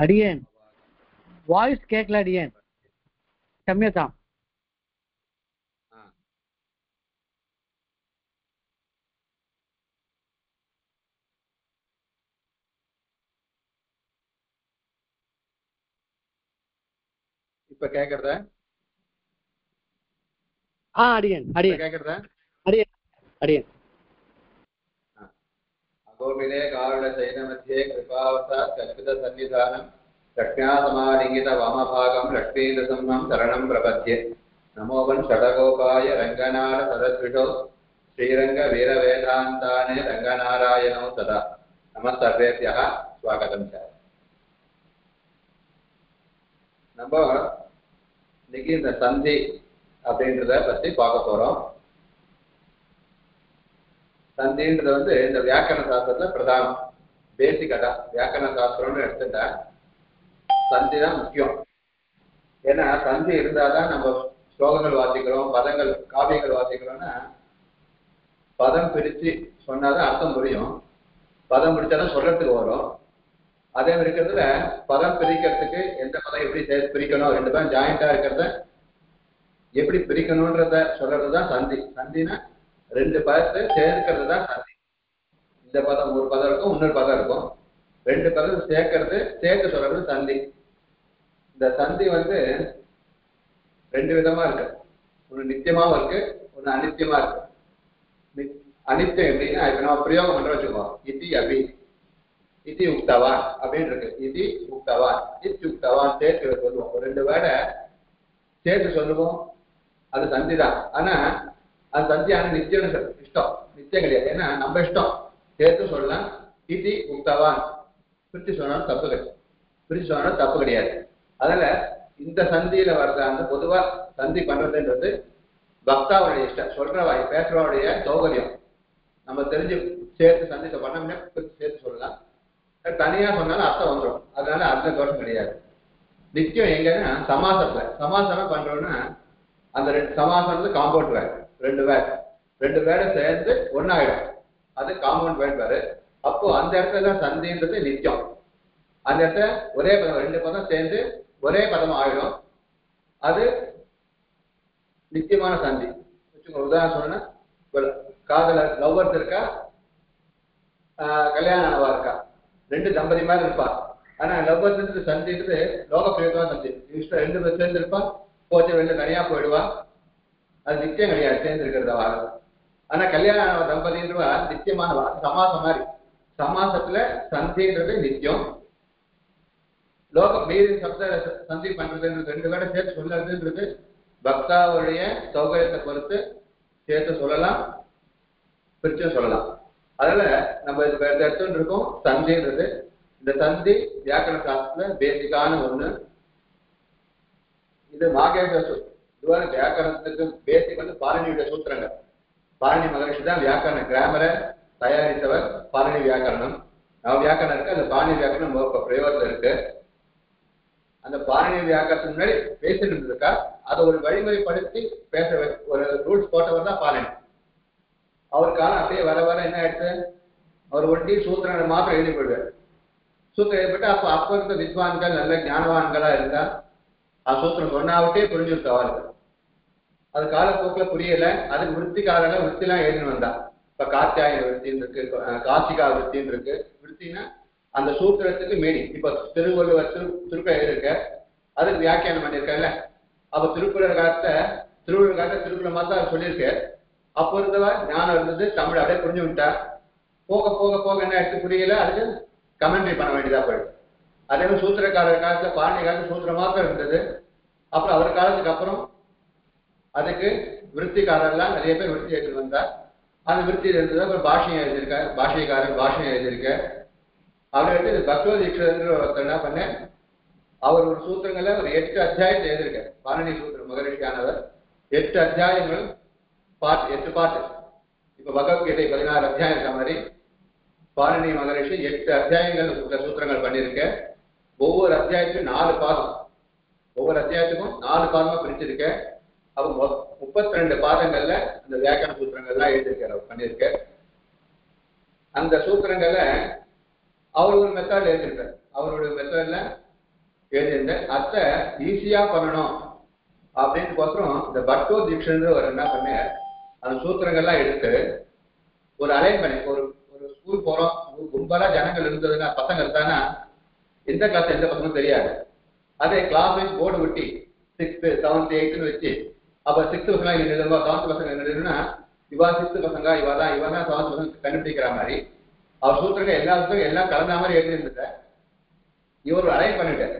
அடியேன் வாய்ஸ் கேட்கல அடியேன், கம்மியதான். இப்ப கேக்குறதா? அடியேன் அடியேன் கேக்குறதா? அடியேன் அடியேன். अगोमिले कारुण्य चैन मध्ये कृपावसात् कल्पित सन्निधानं लक्ष्म्यासमालिङ्गित वामभागं लक्ष्मीन्द्रसंहं शरणं प्रपद्ये। नमोवन् षडगोपाय रङ्गनाथ सरद्विषौ श्रीरङ्ग वीरवेदान्ताने रङ्गनारायणौ सदा। नमः सर्वेभ्यः स्वागतं च। நம்ம இன்னைக்கு இந்த சந்தி அப்படின்றத பத்தி பார்க்க போறோம். சந்தின்றது வந்து இந்த வியாக்கரண சாஸ்திரத்துல பிரதானம், பேசிக்கா தான். வியாக்கரண சாஸ்திரம்னு எடுத்துட்டா சந்தி தான் முக்கியம். ஏன்னா சந்தி இருந்தாதான் நம்ம ஸ்லோகங்கள் வாசிக்கிறோம், பதங்கள் காவியங்கள் வாசிக்கிறோம்னா பதம் பிரிச்சு சொன்னாதான் அர்த்தம் புரியும். பதம் பிரிச்சாதான் சொல்றதுக்கு வரும். அதே மாதிரி இருக்கிறதுல பதம் பிரிக்கிறதுக்கு எந்த பதம் எப்படி பிரிக்கணும், ரெண்டு பேரும் ஜாயிண்டா இருக்கிறத எப்படி பிரிக்கணும்ன்றத சொல்றதுதான் சந்தி. சந்தினா ரெண்டு பதத்தை சேர்க்கிறது தான் சந்தி. இந்த பதம் ஒரு பதம் இருக்கும், இன்னொரு பதம் இருக்கும், ரெண்டு பதத்தை சேர்க்கறது சேர்த்து சொல்றது சந்தி. இந்த சந்தி வந்து ரெண்டு விதமா இருக்கு. ஒண்ணு நித்தியமாவும் இருக்கு, ஒண்ணு அனித்தியமா இருக்கு. அனித்தியம் எப்படின்னா இப்ப நம்ம பிரயோகம் பண்ற வச்சுக்கோம். இதி அபி இதி உக்தவான் அப்படின்னு இருக்கு. இதி உக்தவான் இத்யுக்தவான் சேர்த்து சொல்லுவோம். ஒரு ரெண்டு வேர்டை சேர்த்து சொல்லுவோம், அது சந்தி தான். ஆனா அது சந்தியான நித்தியம் இஷ்டம், நித்தியம் கிடையாது. ஏன்னா நம்ம இஷ்டம் சேர்த்து சொல்லலாம். இதி உக்தவான் பிரிச்சு சொன்னாலும் தப்பு கிடையாது, பிரிச்சு சொன்னாலும் தப்பு கிடையாது. அதனால இந்த சந்தியில வர்ற அந்த பொதுவா சந்தி பண்றதுன்றது பக்தாவுடைய இஷ்டம், சொல்றவாய் பேசுறவாவுடைய சௌகரியம். நம்ம தெரிஞ்சு சேர்த்து சந்திக்க பண்ணோம்னா பிரிச்சு சேர்த்து சொல்லலாம். தனியா சொன்னாலும் அர்த்தம் வந்துடும், அதனால அர்த்த தோஷம் கிடையாது. நித்தியம் எங்கன்னா சமாசத்துல. சமாசனம் பண்றோம்னா அந்த ரெண்டு சமாசனத்துல காம்பவுண்ட் வேர்டு, ரெண்டு வேர்டை சேர்ந்து ஒன்னாயிடும், அது காம்பவுண்ட் வேர்டு பேரு. அப்போ அந்த இடத்துல தான் சந்தின்றது நித்தியம். அந்த இடத்துல ஒரே பதம் ரெண்டு பதம் சேர்ந்து ஒரே பதம் ஆயிடும், அது நித்தியமான சந்தி. உதாரணம் சொன்னா காதல லவ்வர்ஸ் இருக்கா, கல்யாணம் இருக்கா, ரெண்டு தம்பதி மாதிரி இருப்பா. ஆனா லவ்வர்ஸ் சந்தின்றது லோக பிரயோகமா சந்தி. இஷ்டம் ரெண்டு பேர் சேர்ந்து இருப்பா, போச்சு ரெண்டு தனியா போயிடுவா, அது நித்தியம் கிடையாது சேர்ந்து இருக்கிறதா. ஆனா கல்யாண தம்பதின்றவா நித்தியமானவா, சமாசம் மாதிரி. சமாசத்துல சந்தின்றது நித்தியம். லோக மீறி சப்த சந்தி பண்றதுன்றது ரெண்டு பேரை சேர்த்து சொல்றதுன்றது பக்தாவுடைய சௌகரியத்தை பொறுத்து சேர்த்து சொல்லலாம், பிரிச்சும் சொல்லலாம். அதனால நம்ம இது வேற எடுத்துட்டு இருக்கோம் சந்தின்றது. இந்த சந்தி வியாக்கரண சாஸ்திரத்துல பேசிக்கான ஒண்ணு. இது மாகேஸ்வர இதுவான வியாக்கரணத்துக்கு பேசிக் வந்து பாரணியுடைய சூத்திரங்கள். பாரணி மகரிஷி தான் வியாக்கரண கிராமரை தயாரித்தவர். பாரணி வியாக்கரணம் நம்ம வியாக்கரணம் இருக்கு, அந்த பாரணி வியாக்கரணம் பிரயோகத்துல இருக்கு. அந்த பாரணி வியாக்கரணத்துக்கு முன்னாடி பேசிட்டு இருந்திருக்கா, அதை ஒரு வழிமுறைப்படுத்தி பேச ஒரு ரூல்ஸ் போட்டவர் தான் பாரணி. அவர் காலம் அப்படியே வர வர என்ன ஆயிடுச்சு, அவர் ஒட்டி சூத்திரங்களை மாத்திரம் எழுதி போயிடுவார். சூத்திரம் எழுதிப்பட்டு அப்ப இருந்த வித்வான்கள் நல்ல ஞானவான்களா இருந்தா அது சூத்திரம் சொன்னாவிட்டே புரிஞ்சுருக்கு அவருக்கு. அது காலப்போக்கில் புரியல, அதுக்கு விற்பிக்காரங்க விற்பிலாம் எழுதினு வந்தா. இப்ப காத்தியாயன விற்பின்னு இருக்கு, காசிகா விற்பின்னு இருக்கு. விற்பின்னா அந்த சூத்திரத்துக்கு மீனிங். இப்ப திருவள்ளுவர் திருக்குறள் எழுதியிருக்க, அதுக்கு வியாக்கியானம் பண்ணியிருக்கல. அப்ப திருக்குறள் காலத்தை திருக்குறள் மாதிரி தான் சொல்லியிருக்க. அப்போ இருந்தவா ஞானம் இருந்தது, தமிழ் அப்படியே புரிஞ்சு விட்டா. போக போக போக என்ன எடுத்து புரியல, அதுக்கு கமெண்ட்ரி பண்ண வேண்டியதா போயிடுது. அதே மாதிரி சூத்திரக்காரர் காலத்துல பாண்டிய காலத்துல சூத்திரம் மாத்திரம் இருந்தது. அப்புறம் அவர் காலத்துக்கு அப்புறம் அதுக்கு விற்பிக்காரர்லாம் நிறைய பேர் விற்பி எடுத்துட்டு வந்தார். அந்த விற்பியில் இருந்தது அப்புறம் பாஷையம் எழுதியிருக்க, பாஷைக்காரர் பாஷையம் எழுதியிருக்க. அவர் எடுத்து பக்தோ தீட்சர் ஒருத்தர் என்ன பண்ண, அவர் ஒரு சூத்திரங்களை ஒரு 8 அத்தியாயத்தை எழுதியிருக்க. பாரணி சூத்திரம் மகரிஷியானவர் 8 அத்தியாயங்கள், 8 பாட்டு. இப்ப பகவத்கீதை 16 அத்தியாயம் இருக்க மாதிரி பாரணி மகரிஷி 8 அத்தியாயங்கள் சூத்திரங்கள் பண்ணியிருக்க. ஒவ்வொரு அத்தியாயத்துக்கும் 4 பாதம், ஒவ்வொரு அத்தியாயத்துக்கும் 4 பாதமா பிரிச்சிருக்க. அவங்க 32 பாதங்கள்ல அந்த வியாக்கரண சூத்திரங்கள்லாம் எழுதியிருக்க பண்ணியிருக்க. அந்த சூத்திரங்களை அவர் ஒரு மெத்தட் எழுதியிருக்கார். அவருடைய மெத்தட்ல எழுதியிருந்த அத்தை ஈஸியா பண்ணணும் அப்படின்னுக்கோசரம் இந்த பட்டோ தீட்சன்ற ஒரு என்ன பண்ண அந்த சூத்திரங்கள்லாம் எடுத்து ஒரு அலைன் பண்ணி ஒரு ஒரு ஸ்கூல் போறோம், கும்பலா ஜனங்கள் இருந்ததுன்னா பசங்க இருந்தாங்கன்னா எந்த கிளாஸ் எந்த பசங்களும் தெரியாது. அதே class wise board விட்டி 6th 7th 8th வச்சு அப்ப 6th பசங்க எழுதுவா 7th பசங்க எழுதுனா இவா 6th பசங்க இவதான் 7th பசங்க கண்டுபிடிக்கிற மாதிரி அவர் சூத்திரங்கள் எல்லாத்துக்கும் எல்லாம் கலந்த மாதிரி எழுதியிருந்துட்ட இவர் ஒரு அலைன் பண்ணிட்டார்.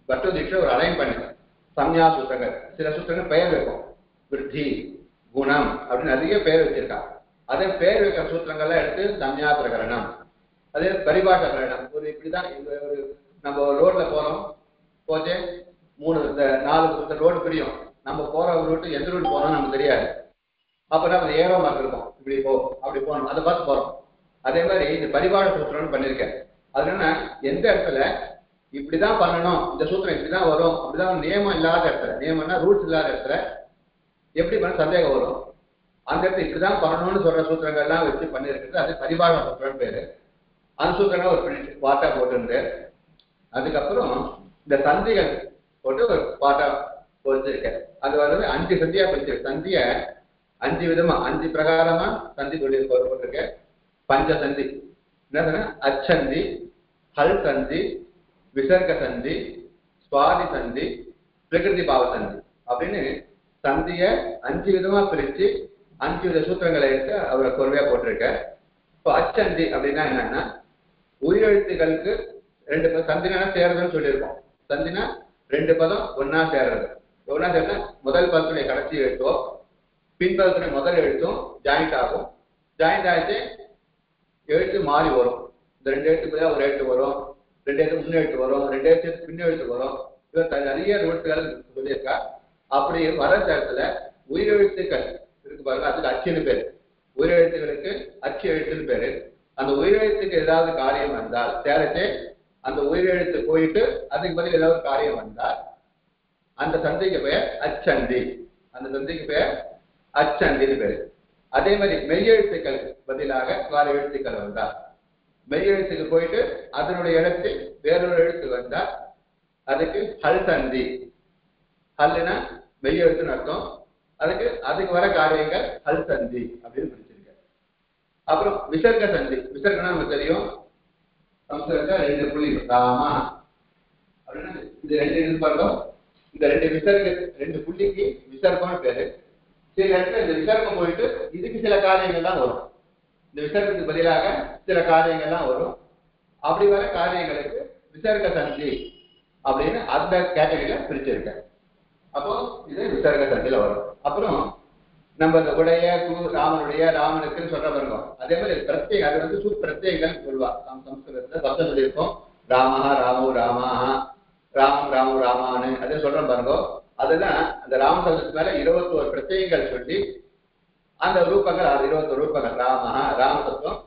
பட்டோ தீட்சை ஒரு அலைன் பண்ணிட்டார். சம்யா சூத்திரங்கள் சில சூத்திரங்கள் பெயர் வைக்கும், விருத்தி குணம் அப்படின்னு நிறைய பெயர் வச்சிருக்காங்க. அதே பெயர் வைக்கிற சூத்திரங்கள்லாம் எடுத்து சம்யா பிரகரணம், அதே பரிபாஷ பிரகரணம். ஒரு இப்படிதான் ஒரு நம்ம ரோட்ல போறோம், போச்சு 4 ரோடு பிரியும், நம்ம போற ரூட்டு எந்த ரூட் போறோம் நமக்கு தெரியாது. அப்ப நம்ம ஏரோ மார்க் இருக்கும், இப்படி போ அப்படி போகணும், அதை பார்த்து போறோம். அதே மாதிரி இந்த பரிபாஷ சூத்திரம்னு பண்ணியிருக்கேன். அது என்ன எந்த இடத்துல இப்படிதான் பண்ணணும், இந்த சூத்திரம் இப்படிதான் வரும், அப்படிதான் நியமம் இல்லாத இடத்துல, நியமம்னா ரூல்ஸ் இல்லாத இடத்துல எப்படி பண்ண சந்தேகம் வரும், அந்த இடத்துல இப்படிதான் பண்ணணும்னு சொல்ற சூத்திரங்கள்லாம் வச்சு பண்ணிருக்கிறது அது பரிபாஷ சூத்திரம் பேரு. அந்த சூத்திரங்கள் ஒரு பாட்டா போட்டு அதுக்கப்புறம் இந்த சந்திகள் போட்டு ஒரு பாட்டா வச்சிருக்கேன். அது வந்து 5 சந்தியா பிரிச்சிருக்கு. சந்திய 5 விதமா 5 பிரகாரமா சந்தி போட்டிருக்க. பஞ்ச சந்தி என்ன சொன்ன, அச்சந்தி, ஹல் சந்தி, விசர்க சந்தி, சுவாதி சந்தி, பிரகிருதி பாவ சந்தி அப்படின்னு சந்திய 5 விதமா பிரிச்சு 5 வித சூத்திரங்களை எடுத்து அவரை பொறுமையா போட்டிருக்க. இப்போ அச்சந்தி அப்படின்னா என்னன்னா உயிரெழுத்துக்களுக்கு 2 பதம் சந்தினா சேர்றதுன்னு சொல்லியிருக்கோம். சந்தினா 2 பதம் ஒன்னா சேர்றது. ஒன்னா சேர்ந்தா முதல் பதத்துடைய கடைசி எழுத்தோ பின்பதத்துடைய முதல் எழுத்தும் ஜாயிண்ட் ஆகும். ஜாயிண்ட் ஆகிட்டு எழுத்து மாறி வரும். இந்த 2 எழுத்துக்கு ஒரு எழுத்து வரும், 2 எழுத்து முன் எழுத்து வரும், 2 எழுத்து பின் எழுத்து வரும். இவர் நிறைய ரூட்கள் சொல்லியிருக்கா. அப்படி வர இடத்துல உயிரெழுத்துக்கள் இருக்கு பாருங்க, அதுக்கு அச்சுன்னு பேரு. உயிரெழுத்துக்களுக்கு அச்சு எழுத்துன்னு பேரு. அந்த உயிரெழுத்துக்கு ஏதாவது காரியம் வந்தால் சேரச்சே அந்த உயிரெழுத்து போயிட்டு அதுக்கு பதில் ஏதாவது காரியம் வந்தால் அந்த சந்தைக்கு பெயர் அச்சந்தி. அந்த சந்தைக்கு பெயர் அச்சந்தின்னு பேரு. அதே மாதிரி மெய்யெழுத்துக்கள் பதிலாக வேற எழுத்துக்கள் வந்தால் மெய்யெழுத்துக்கு போயிட்டு அதனுடைய இடத்தில் வேறொரு எழுத்து வந்தால் அதுக்கு ஹல் சந்தி. ஹல்னா மெய்யெழுத்துன்னு அர்த்தம். அதுக்கு வர காரியங்கள் ஹல் சந்தி அப்படின்னு பிடிச்சிருக்க. அப்புறம் விசர்க சந்தி. விசர்கனா நமக்கு தெரியும், சம்ஸ்கிருத 2 புள்ளி ராமா அப்படின்னா இது 2 இருப்பார்கள். இந்த 2 விசர்க 2 புள்ளிக்கு விசர்கம்னு பேரு. சில இடத்துல இந்த விசர்க்கம் போயிட்டு இதுக்கு சில காரியங்கள்லாம் வரும். இந்த விசர்க்கத்துக்கு பதிலாக சில காரியங்கள்லாம் வரும். அப்படி வர காரியங்களுக்கு விசர்க சந்தி அப்படின்னு அந்த கேட்டகரியில பிரிச்சிருக்க. அப்போ இது விசர்க சந்தியில வரும். அப்புறம் நம்ம இந்த உடைய ராமனுடைய ராமனுக்குன்னு சொல்ற பாருங்க. அதே மாதிரி பிரத்யேகம் அது வந்து பிரத்யேகங்கள் சொல்லுவா. சம்ஸ்கிருதத்துல சப்தம் சொல்லியிருக்கோம், ராமஹா ராமோ ராமாஹா, ராமம் ராமோ ராமானு அதே சொல்றோம் பாருங்க. அதெல்லாம் அந்த ராம சப்தத்துக்கு மேல 21 பிரத்யேகங்கள் சொல்லி அந்த ரூபங்கள் 21 ரூபங்கள். ராமஹா ராம சப்தம்,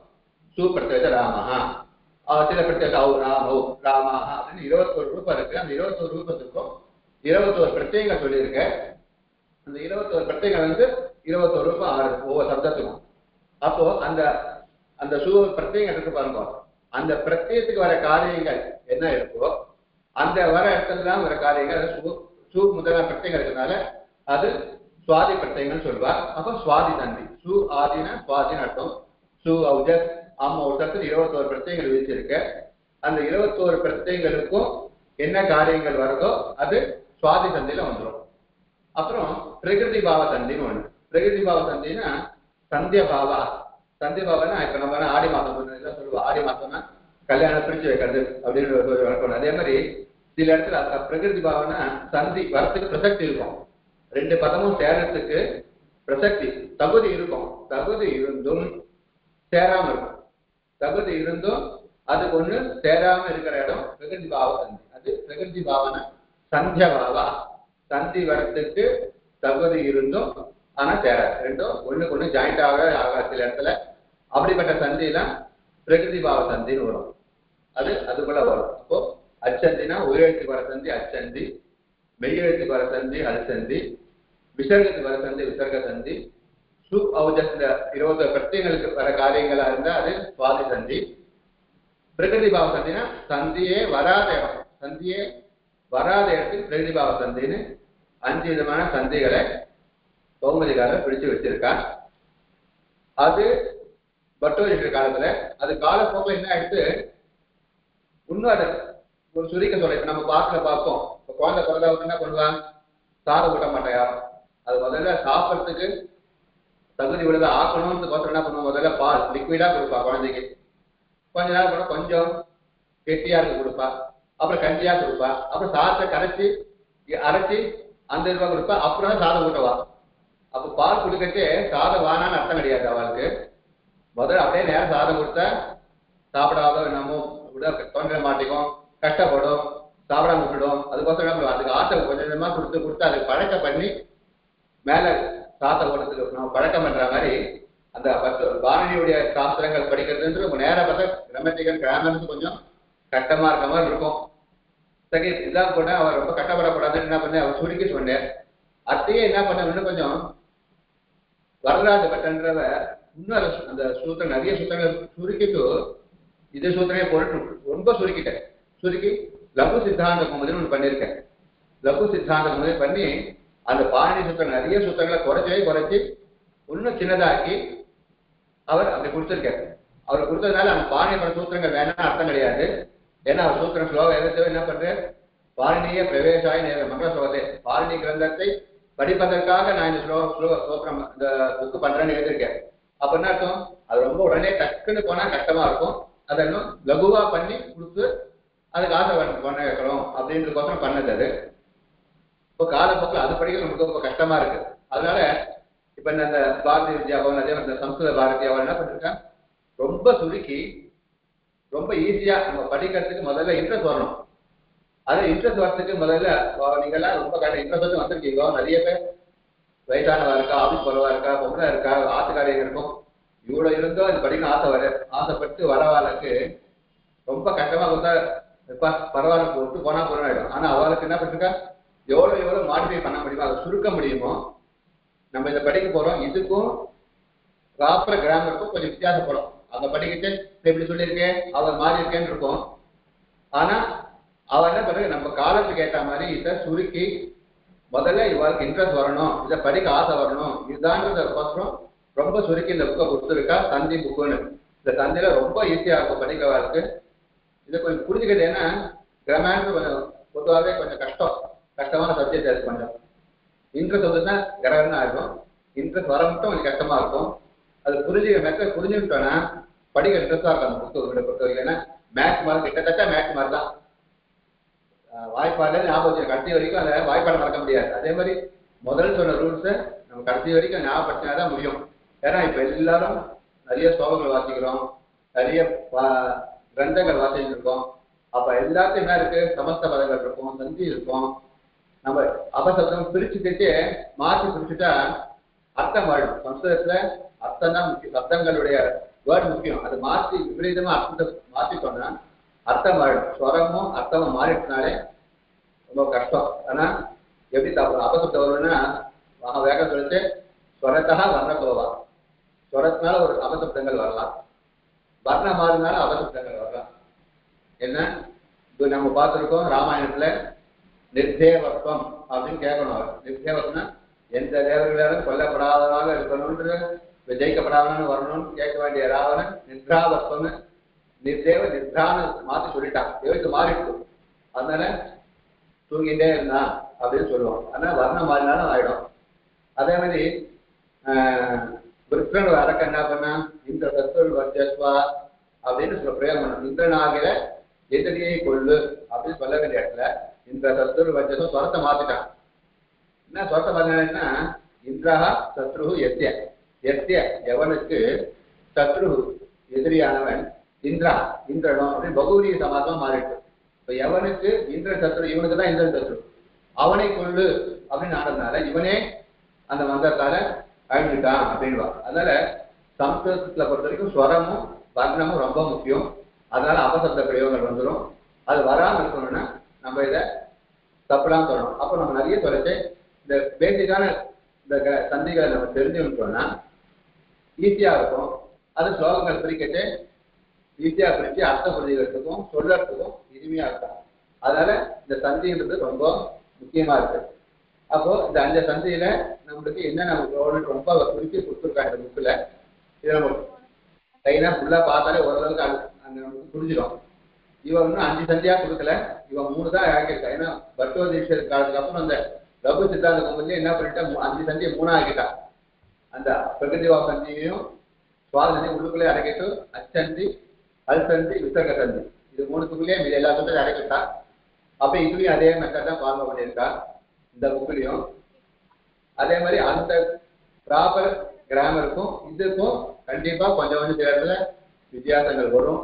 சுப்பிரத்யேக ராமஹா, சில பிரத்யேக ராமோ ராமாஹா அப்படின்னு 21 ரூபம் இருக்கு. அந்த 21 ரூபத்துக்கும் 21 பிரத்யேகங்கள் சொல்லியிருக்க. அந்த 21 பிரத்யேகங்கள் வந்து 21 ரூபம் ஆறு ஒவ்வொரு சப்தத்துக்கும். அப்போ அந்த அந்த பிரத்யேகம் இருக்கு பாருங்க, அந்த பிரத்யேகத்துக்கு வர காரியங்கள் என்ன இருக்கோ அந்த வர இடத்துல தான் வர காரியங்கள் முதலான பிரத்யேகம் இருக்கிறதுனால அது சுவாதி பிரத்யேகம்னு சொல்லுவார். அப்போ சுவாதி சந்தி. சு ஆதினா சுவாதின்னு அர்த்தம். சு ஔஜஸ் அம் ஔஷத்தில் 21 பிரத்யேகங்கள் விதிச்சிருக்க. அந்த 21 பிரத்யேகங்களுக்கும் என்ன காரியங்கள் வருதோ அது சுவாதி சந்தியில வந்துடும். அப்புறம் பிரகிருதி பாவ சந்தின்னு ஒண்ணு. பிரகிருதி பாவ சந்தினா சந்திய பாவா. சந்திய பாவனா இப்ப நம்ம ஆடி மாசம் சொல்லுவோம். ஆடி மாசம்னா கல்யாணம் பிரிச்சு வைக்கிறது அப்படின்னு. அதே மாதிரி சில இடத்துல பிரகிருதி பாவனா சந்தி வரத்துக்கு பிரசக்தி இருக்கும். 2 பதமும் சேரத்துக்கு பிரசக்தி தகுதி இருக்கும். தகுதி இருந்தும் சேராம இருக்கும். தகுதி இருந்தும் அதுக்கு ஒண்ணு சேராம இருக்கிற இடம் பிரகிருதி பாவ சந்தி. அது பிரகிருதி பாவனா சந்திய பாவா. சந்தி வரத்துக்கு தகுதி இருந்தும் ஆனா சேராது. ரெண்டும் ஒண்ணுக்கு ஒண்ணு ஜாயிண்ட் ஆக சில இடத்துல. அப்படிப்பட்ட சந்திலாம் பிரகிருதி பாவ சந்தின்னு வரும். அதுக்குள்ள வரும். அப்போ அச்சந்தினா உயிரெழுத்துக்கு வர சந்தி அச்சந்தி, மெய்யெழுத்துக்கு வர சந்தி அல்சந்தி, விசர்கத்துக்கு வர சந்தி விசர்க சந்தி, சு ஔஜஸ் இந்த 20 பிரத்யங்களுக்கு வர காரியங்களா இருந்தா அது சுவாதி சந்தி. பிரகிருதி பாவ சந்தினா சந்தியே வராத இடம், சந்தியே வராத இடத்துக்கு பிரகிருதி பாவ சந்தின்னு 5 விதமான சந்திகளை கௌமுதிகாரர் பிடிச்சு வச்சிருக்கார். அது பட்டோஜி காலத்துல அது காலப்போக்கில் என்ன ஆயிடுத்து, இன்னும் அதை ஒரு சுருக்க சொல்ல. இப்ப நம்ம பாட்டுல பார்ப்போம், இப்ப குழந்தை பிறந்தவங்க என்ன பண்ணுவாங்க, சாதம் ஊட்ட மாட்டேன் யாரும். அது முதல்ல சாப்பிட்றதுக்கு தகுதி உள்ளதை ஆக்கணும்னு கோசம் என்ன பண்ணுவோம், முதல்ல பால் லிக்விடா கொடுப்பா குழந்தைக்கு. கொஞ்ச நேரம் கூட கொஞ்சம் கெட்டியா இருக்கு கொடுப்பா, அப்புறம் கஞ்சியா கொடுப்பா, அப்புறம் சாதத்தை கரைச்சி அரைச்சி அந்த ரூபாய் கொடுப்பா, அப்புறம் தான் சாதம் ஊட்டவா. அப்ப பால் கொடுக்கச்சே சாதம் வானான்னு அர்த்தம் கிடையாது அவளுக்கு. முதல்ல அப்படியே நேரம் சாதம் கொடுத்தா சாப்பிடாதோ என்னமோ தோன்ற மாட்டேங்கும், கஷ்டப்படும், சாப்பிடாம விட்டுடும். அதுக்கோசம் என்ன பண்ணுவோம், அதுக்கு ஆசை கொஞ்சம் கொஞ்சமா கொடுத்து அதுக்கு பழக்கம் பண்ணி மேல சாதம் ஓடுறதுக்கு நம்ம பழக்கம் பண்ற மாதிரி அந்த பாரதியுடைய சாஸ்திரங்கள் படிக்கிறதுன்றது ரொம்ப நேரம் பார்த்தா கிராமட்டிக்கல் கிராமர்ஸ் கொஞ்சம் கஷ்டமா இருக்க மாதிரி இருக்கும். சரி இதான் கூட அவர் ரொம்ப கஷ்டப்படக்கூடாதுன்னு என்ன பண்ண அவர் சுருக்கி சொன்னேன். அத்தையே என்ன பண்ண இன்னும் கொஞ்சம் வரராஜ பட்டன்றவ இன்னும் அந்த சூத்திரம் நிறைய சூத்திரங்கள் சுருக்கிட்டு இது சூத்திரமே போட்டு ரொம்ப சுருக்கிட்டேன். சுருக்கி லகு சித்தாந்த கௌமுதின்னு ஒன்று பண்ணியிருக்கேன். லகு சித்தாந்த கௌமுதி பண்ணி அந்த பாணி சூத்திரம் நிறைய சூத்திரங்களை குறைச்சி இன்னும் சின்னதாக்கி அவர் அப்படி கொடுத்துருக்காரு. அவர் கொடுத்ததுனால அந்த பாணி பட சூத்திரங்கள் வேணாம் அர்த்தம் கிடையாது. ஏன்னா அவர் சூத்திரம் ஸ்லோகம் எதிர்த்து என்ன பண்றேன், பாரணிய பிரவேசாய மங்கள ஸ்லோகத்தை பாரணி கிரந்தத்தை படிப்பதற்காக நான் இந்த ஸ்லோகம் இந்த புக்கு பண்றேன்னு எழுதியிருக்கேன். அப்ப என்ன அர்த்தம், அது ரொம்ப உடனே டக்குன்னு போனா கஷ்டமா இருக்கும். அதெல்லாம் லகுவா பண்ணி கொடுத்து அதுக்கு ஆசை பண்ண வைக்கிறோம் அப்படின்றதுக்கோசரம் பண்ணது. அது இப்போ காலப்போக்கில் அது படிக்க நமக்கு ரொம்ப கஷ்டமா இருக்கு. அதனால இப்ப இந்த பாரதி வித்யாபவன் அதே மாதிரி சம்ஸ்கிருத பாரதி அவன் என்ன பண்ணிருக்கான், ரொம்ப சுருக்கி ரொம்ப ஈஸியா நம்ம படிக்கிறதுக்கு முதல்ல இன்ட்ரெஸ்ட் வரணும். அது இன்ட்ரெஸ்ட் வரத்துக்கு முதல்ல நீங்க எல்லாம் ரொம்ப இன்ட்ரெஸ்ட் வந்திருக்கீங்க. நிறைய பேர் வயசானவா இருக்கா, ஆபீஸ் போறவா இருக்கா, பொம்பளை இருக்கா, ஆத்துக்காரங்க இருக்கும். இவ்வளவு இருந்தோ இது படிக்கணும் ஆசைப்பட்டு வரவாளுக்கு ரொம்ப கஷ்டமா கொடுத்தா பரவாயில்ல விட்டு போனா போயிடும். ஆனா அவளுக்கு என்ன பண்ணிருக்கா, எவ்வளவு மாடிஃபை பண்ண முடியுமோ அதை சுருக்க முடியுமோ. நம்ம இதை படிக்க போறோம், இதுக்கும் ப்ராப்பர் கிராமருக்கும் கொஞ்சம் வித்தியாசப்படும். அவங்க படிக்கிட்டு இப்படி சொல்லியிருக்கேன் அவர் மாறி இருக்கேன்னு இருக்கும். ஆனா அவ என்ன பண்றது, நம்ம காலத்துக்கு ஏற்ற மாதிரி இதை சுருக்கி முதல்ல இவளுக்கு இன்ட்ரெஸ்ட் வரணும், இதை படிக்க ஆசை வரணும், இதுதான்றதுக்கோசரம் ரொம்ப சுருக்கி இந்த புக்கை கொடுத்துருக்கா. சந்தி புக்குன்னு இந்த சந்தியில ரொம்ப ஈஸியா இருக்கும் படிக்கிறவர்களுக்கு. இதை கொஞ்சம் புரிஞ்சுக்கிறது. ஏன்னா கிராமர் கொஞ்சம் பொதுவாகவே கொஞ்சம் கஷ்டமான சப்ஜெக்ட். அது கொஞ்சம் இன்ட்ரெஸ்ட் வந்துன்னா கிரகம்னு ஆகிடும். இன்ட்ரெஸ்ட் வர மட்டும் கொஞ்சம் கஷ்டமா இருக்கும். அது புரிஞ்சுக்கிட்டோன்னா படிக்க இன்ட்ரெஸ்டா இருக்கும் அந்த புத்தகங்களை பொறுத்த வரைக்கும். ஏன்னா மேக்ஸ் மார்க் கிட்டத்தட்ட மேக்ஸ் மார்க் தான். வாய்ப்பாடு ஞாபகம் கடைசி வரைக்கும் அதை வாய்ப்பாடு மறக்க முடியாது. அதே மாதிரி முதல் சொன்ன ரூல்ஸை நம்ம கடைசி வரைக்கும் ஞாபகப்படுத்தினா தான் முடியும். ஏன்னா இப்ப எல்லாரும் நிறைய ஸ்லோகங்கள் வாசிக்கிறோம், நிறைய கிரந்தங்கள் வாசிச்சுட்டு இருக்கோம். அப்ப எல்லாத்தையும் என்ன இருக்கு, சமஸ்த பதங்கள் இருக்கும், சந்தி இருக்கும். நம்ம அபசப்தம் பிரிச்சுக்கிட்டு மாற்றி பிரிச்சுட்டா அர்த்தம் வாழும். சம்ஸ்கிருதத்துல அர்த்தம் தான் முக்கியம், சப்தங்களுடைய வேர்டு முக்கியம். அது மாற்றி விபரீதமா அர்த்தத்தை மாற்றிட்டோம்னா அர்த்தம் வாழும். ஸ்வரமும் அர்த்தமும் மாறிட்டனாலே ரொம்ப கஷ்டம். ஆனா எப்படி அபசப்தம் வரும்னா வேக சொல்லிட்டு ஸ்வரத்தா வர்ணத்தோவா, ஸ்வரத்தினால ஒரு அபசப்தங்கள் வரலாம், வர்ணம் மாறினாலும் அபசப்தங்கள் வரலாம். என்ன இது நம்ம பார்த்துருக்கோம் ராமாயணத்துல நிர்தேவத்வம் அப்படின்னு கேட்கணும். அவர் நிர்தேவத்னா எந்த தேவர்களாலும் கொல்லப்படாதவனாக இருக்கணும்ன்ற ஜெயிக்கப்படாதவனு வரணும்னு கேட்க வேண்டிய ராவணன் நிர்திராவத்வம்னு நிர்தேவ நிர்தான மாற்றி சொல்லிட்டான். தேவைக்கு மாறிட்டு அதனால தூங்கிட்டே இருந்தான் அப்படின்னு சொல்லுவோம். அதனால வர்ணம் மாறினாலும் ஆயிடும். அதே மாதிரி விருத்தன் ஒரு அரக்க என்ன பண்ணா, இந்த சத்துரு வர்ஜஸ்வா அப்படின்னு சொல்ல பிரயோகம் பண்ணணும். இந்திரனாகிற எதிரியை கொள்ளு அப்படின்னு சொல்ல வேண்டிய இடத்துல இந்த சத்துரு வர்ஜஸ்வா சொரத்தை மாத்திட்டான். என்ன சொரத்தை மாத்தினா, இந்திரஹா சத்ரு எத்திய எத்திய எவனுக்கு சத்ரு எதிரியானவன் இந்திரா இந்திரனும் அப்படின்னு பகுவரிய சமாசமா மாறிட்டு. இப்ப எவனுக்கு இந்திரன் சத்ரு, இவனுக்கு தான் இந்திரன் சத்ரு, அவனை கொள்ளு அப்படின்னு ஆனதுனால இவனே அந்த மந்திரத்தால அழிஞ்சுட்டான் அப்படின்வா. அதனால சம்ஸ்கிருதத்துல பொறுத்த வரைக்கும் ஸ்வரமும் வர்ணமும் ரொம்ப முக்கியம். அதனால அபசப்த பிரயோகங்கள் வந்துடும். அது வராமல் இருக்கணும்னா நம்ம இதை தப்பலாம் சொல்லணும். அப்போ நம்ம நிறைய சொல்லிட்டு இந்த பேசிக்கான இந்த சந்திகளை நம்ம தெரிஞ்சுக்கிட்டோம்னா ஈஸியா இருக்கும். அது ஸ்லோகங்கள் பிரிக்கட்டு ஈஸியா பிரிச்சு அர்த்தம் புரிஞ்சுக்கிறதுக்கும் சொல்றதுக்கும் இனிமையா இருக்கும். அதனால இந்த சந்தின்றது ரொம்ப முக்கியமா இருக்கு. அப்போ இந்த 5 சந்தியில நம்மளுக்கு என்ன நமக்கு ரொம்ப குறிச்சு கொடுத்துருக்காங்க இந்த புக்கில். இதை நம்ம கைனா ஃபுல்லா பார்த்தாலே ஓரளவுக்கு நமக்கு புரிஞ்சிடும். இவன் இன்னும் 5 சந்தியா கொடுக்கல, இவன் 3 தான் ஆக்கியிருக்கான். ஏன்னா பட்டோதீட்ச காலத்துக்கு அப்புறம் அந்த லகு சித்தாந்த பொங்கல்ல என்ன பண்ணிட்டா 5 சந்தியை 3 ஆக்கிட்டான். அந்த பிரகிருதிவா சந்தியையும் சுவாசந்தி உள்ளுக்குள்ளே அடக்கிட்டு அச்சந்தி அல்சந்தி விசர்க சந்தி இது 3த்துக்குள்ளேயே மீது எல்லாத்துக்கும் அடக்கிட்டான். அப்ப இதுலயும் அதே மெத்தட் தான் ஃபாலோ பண்ணியிருக்கா இந்த புக்லையும். அதே மாதிரி அந்த ப்ராப்பர் கிராமருக்கும் இதுக்கும் கண்டிப்பா கொஞ்சம் கொஞ்சம் சில இடத்துல வித்தியாசங்கள் வரும்.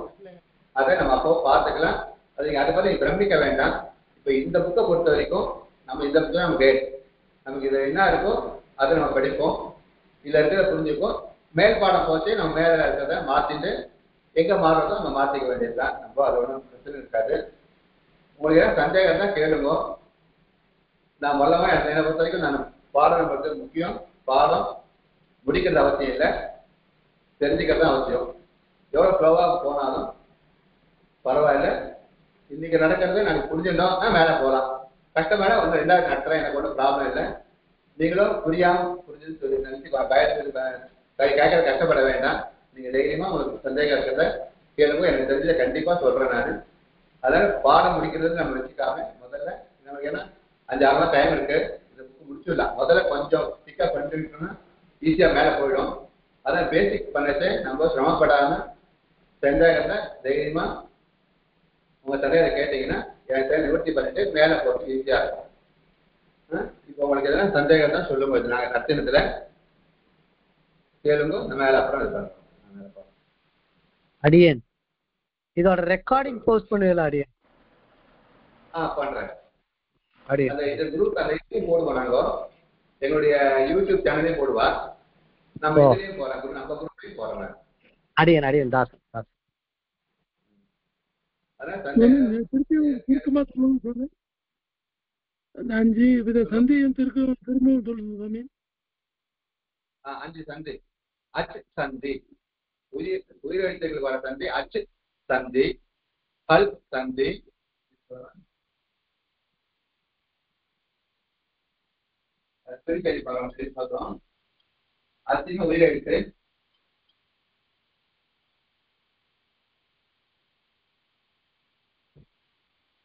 அதை நம்ம அப்போ பார்த்துக்கலாம். அது அதை பத்தி பிரமிக்க வேண்டாம். இப்ப இந்த புக்கை பொறுத்த வரைக்கும் நம்ம இந்த புக்கு நமக்கு இது என்ன இருக்கோ அதை நம்ம படிப்போம், இதுல இருக்கிறத புரிஞ்சுப்போம். மேல் பாடம் போச்சு நம்ம மேல இருக்கிறத மாத்திட்டு எங்க மாறுறதோ நம்ம மாத்திக்க வேண்டியதுதான். நம்ம அது ஒன்றும் பிரச்சனை இருக்காது. உங்களுக்கு ஏதாவது சந்தேகம் தான் கேளுங்க. நான் மூலமா என்னை பொறுத்த வரைக்கும் நான் பாடம் பண்றது முக்கியம். பாடம் முடிக்கிறது அவசியம் இல்லை, தெரிஞ்சுக்கிறது தான் அவசியம். எவ்வளவு ஸ்லோவா போனாலும் பரவாயில்ல. இன்னைக்கு நடக்கிறது நாங்கள் புரிஞ்சுட்டோம்னா மேலே போகலாம். கஷ்டமான ஒன்று 2வது நடத்துறேன், எனக்கு ஒன்றும் ப்ராப்ளம் இல்லை. நீங்களும் புரியாம புரிஞ்சுன்னு சொல்லி நினைச்சு கேட்கற கஷ்டப்பட வேண்டாம். நீங்க தைரியமா உங்களுக்கு சந்தேகம் இருக்கிறத கேளுங்க, எனக்கு தெரிஞ்சதை கண்டிப்பா சொல்றேன் நான். அதனால பாடம் முடிக்கிறது நம்ம வச்சுக்காம முதல்ல நமக்கு ஏன்னா 5-6 நாள் டைம் இருக்கு, இந்த புக்கு முடிச்சுடலாம். முதல்ல கொஞ்சம் பிக்கப் பண்ணிட்டோம்னா ஈஸியா மேலே போயிடும். அதான் பேசிக் பண்ணது நம்ம சிரமப்படாம சந்தேகத்தை தைரியமா உங்க சந்தேகத்தை கேட்டீங்கன்னா எனக்கு நிவர்த்தி பண்ணிட்டு மேலே போகிறது ஈஸியா இருக்கும். இப்போ உங்களுக்கு எதனா சந்தேகம் தான் சொல்லுங்க, நாங்கள் கத்தினத்துல கேளுங்க, மேலே அப்புறம் இது பண்ணுறோம். அடியேன் இதோட ரெக்கார்டிங் போஸ்ட் பண்ணுவீங்களா அடியேன்? பண்றேன். அடியேன் அந்த இந்த குரூப் அந்த இதுலையும் போடுவோம், நாங்கள் எங்களுடைய யூடியூப் சேனலையும் போடுவா, நம்ம இதுலையும் போறோம், நம்ம குரூப்லையும் போறோம். அடியேன் அடியேன் தாஸ் தாஸ். சுருக்கமா சொல்லுங்க. அந்த 5 வித சந்தியும் திரும்பவும் சொல்லுங்க சாமி. 5 சந்தி. அச்சு சந்தி, உயிரெழுத்துகள் வர சந்தி அச்சு சந்தி, பல் சந்தி, திருக்கை பழம் பார்த்தோம். அச்சிங்க உயிரெழுத்து,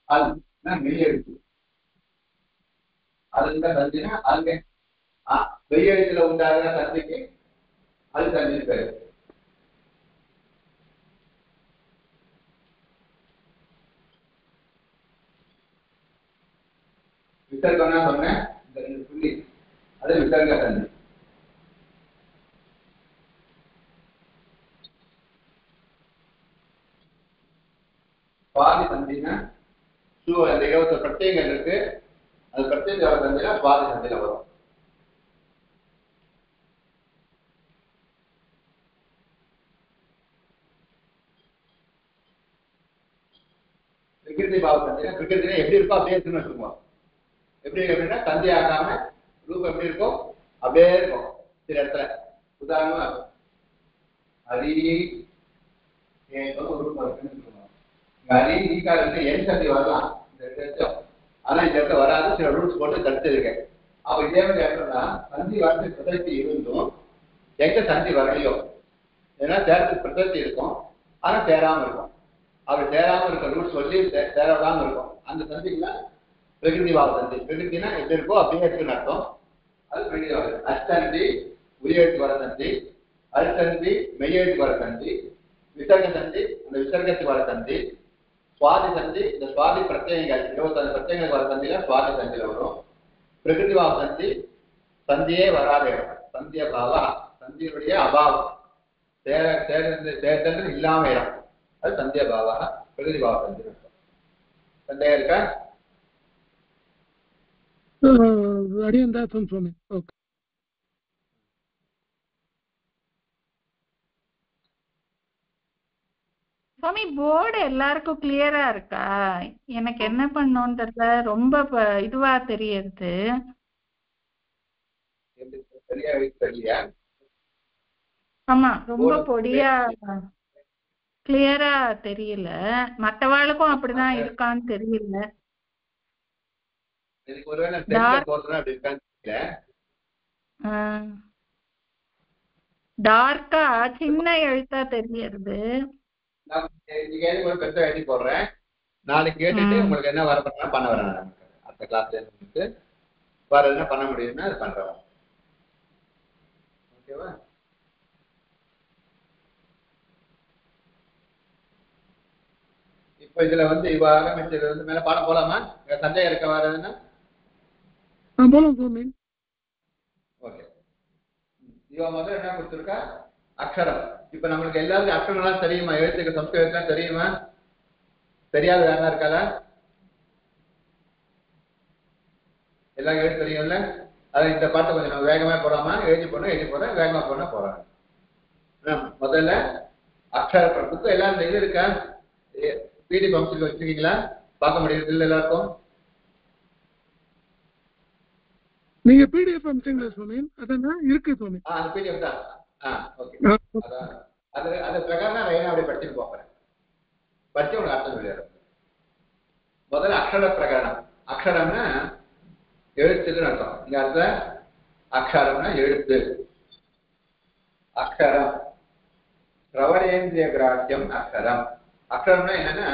அல் மெய்யெழுத்து. அதுதான் சந்தினா அங்க மெய்யெழுத்துல உண்டாகிற சந்திக்கு அது சந்தி பேரு. விசர்கம்னா சொன்னேன், இந்த 2 புள்ளி அது விசர்க சந்தி. சுவாதி சந்தினா அந்த 20 பிரத்யங்கள் இருக்கு, அது பிரத்யேக சந்தினா சுவாதி சந்தில வரும். பிரகிருதி பாவ சந்தினா பிரகிருதினா எப்படி இருக்கோ அப்படியே இருக்குன்னு வச்சுக்குவோம். எப்படி அப்படின்னா சந்தி ஆகாம ரூபம் எப்படி இருக்கும் அப்படியே இருக்கும். சில இடத்துல உதாரணமா ஹரி ரூபம் இருக்குன்னு சொல்லுவோம். ஹரி ஈக்கால என் சந்தி வரலாம் இந்த இடத்துல, ஆனா இந்த இடத்துல வராது, சில ரூல்ஸ் போட்டு தடுத்திருக்கேன். அப்ப இதே மாதிரி இடத்துல சந்தி வரது பிரசக்தி இருந்தும் எங்க சந்தி வரலையோ, ஏன்னா சேரத்துக்கு பிரசக்தி இருக்கும் ஆனா சேராம இருக்கும். அப்படி சேராம இருக்க ரூல்ஸ் சொல்லி சேராம இருக்கும். அந்த சந்திக்குலாம் பிரகிருதி பாவ சந்தி. பிரகிருத்தினா எப்படி இருக்கோ அப்படியே இருக்குன்னு அர்த்தம். அது பிரகிருதி பாவ சந்தி. அச்சந்தி உயிரெழுத்து வர சந்தி, அல்சந்தி மெய்யெழுத்து வர சந்தி, விசர்க சந்தி அந்த விசர்கத்துக்கு வர சந்தி, சுவாதி சந்தி இந்த சுவாதி பிரத்யங்கள் 25 பிரத்யங்களுக்கு வர சந்தியில சுவாதி சந்தியில வரும். பிரகிருதி பாவ சந்தி சந்தியே வராத இடம், சந்திய பாவா சந்தியினுடைய அபாவம், சேர்ந்து இல்லாம இடம், அது சந்திய பாவா பிரகிருதி பாவ சந்தி. சந்தேகம் இருக்கா? அடியன் தாசன் சுவாமி. ஓகே சுவாமி, போர்டு எல்லாருக்கும் கிளியரா இருக்கா? எனக்கு என்ன பண்ணோன்னு தெரியல, ரொம்ப இதுவா தெரியுது. சரியா தெரியலையா? ஆமா ரொம்ப பொடியா கிளியரா தெரியல. மற்றவாளுக்கும் அப்படிதான் இருக்கான்னு தெரியல. எனக்கு ஒருவேளை டென்ல போறதுனா அப்படி இருக்கான்னு தெரியல. டார்க்கா சின்ன எழுத்தா தெரியறது. நான் இன்னைக்கு ஒரு பெருசா எழுதி போடுறேன். நாளைக்கு கேட்டுட்டு உங்களுக்கு என்ன வர பண்ண வரேன். அடுத்த கிளாஸ்ல இருந்து வர என்ன பண்ண முடியும்னா அது பண்றோம். ஓகேவா? இப்ப இதுல வந்து இவ ஆரம்பிச்சது வந்து மேல பாடம் போலாமா? சந்தேகம் இருக்க வரதுன்னா போலாம் சுவாமி. ஓகே. இவ முதல்ல என்ன கொடுத்துருக்கா? அக்ஷரம். இப்ப நம்மளுக்கு எல்லாருக்கும் அக்ஷரம்லாம் தெரியுமா? எழுத்துக்கு சம்ஸ்கிருதம் தெரியுமா? தெரியாத யாரா இருக்காதா? எல்லாம் எழுத்து தெரியும்ல? அதான் இந்த பாட்டு கொஞ்சம் நம்ம வேகமா போடாம எழுதி போறேன் வேகமா போனா போறாங்க. முதல்ல அக்ஷர புக்கு எல்லாம் இந்த இது இருக்கா? பிடி பம்ப்ல வச்சிருக்கீங்களா? பார்க்க முடியுது இல்ல எல்லாருக்கும்? நீங்க பிடிஎஃப் அனுப்பிச்சீங்களா சுவாமி? அதான் இருக்கு சுவாமி. அந்த பிடிஎஃப் தான். ஓகே. அதான் அது பிரகாரம் நான் லைனா அப்படியே படிச்சுட்டு போறேன். படிச்சு உங்களுக்கு அர்த்தம் சொல்லிடுறேன். முதல்ல அக்ஷர பிரகாரம். அக்ஷரம்னா எழுத்துக்குன்னு அர்த்தம். இங்க அர்த்தம் அக்ஷரம்னா எழுத்து. அக்ஷரம் ஸ்ரவணேந்திரிய கிராஹ்யம் அக்ஷரம். அக்ஷரம்னா என்னன்னா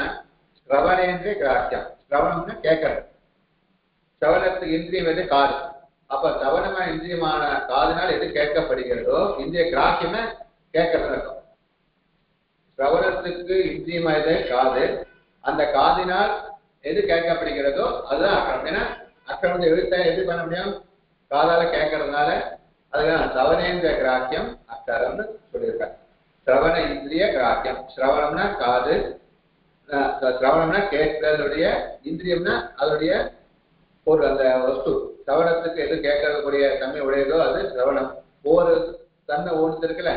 ஸ்ரவணேந்திரிய கிராஹ்யம். ஸ்ரவணம்னா கேட்கறது. ஸ்ரவணத்துக்கு இந்திரியம் எது? காது. அப்ப ஸ்ரவணமா இந்திரியமான காதுனால் எது கேட்கப்படுகிறதோ இந்திரிய கிராஹ்யம்னா கேட்கறது அர்த்தம். ஸ்ரவணத்துக்கு இந்திரியமா எது? காது. அந்த காதினால் எது கேட்கப்படுகிறதோ அதுதான் அக்ஷரம். ஏன்னா அக்ஷரம் எழுத்த எது பண்ண முடியும்? காதால கேட்கறதுனால அதுதான் ஸ்ரவணேந்திரிய கிராஹ்யம் அக்ஷரம்னு சொல்லியிருக்காங்க. ஸ்ரவண இந்திரிய கிராஹ்யம். ஸ்ரவணம்னா காது, ஸ்ரவணம்னா கேட்கறதுடைய, இந்திரியம்னா அதோடைய ஒரு அந்த வஸ்து. ஸ்ரவணத்துக்கு எது கேட்கறதுக்கூடிய தன்மை உடையதோ அது ஸ்ரவணம். ஒவ்வொரு தன்மை ஒன்று இருக்குல்ல,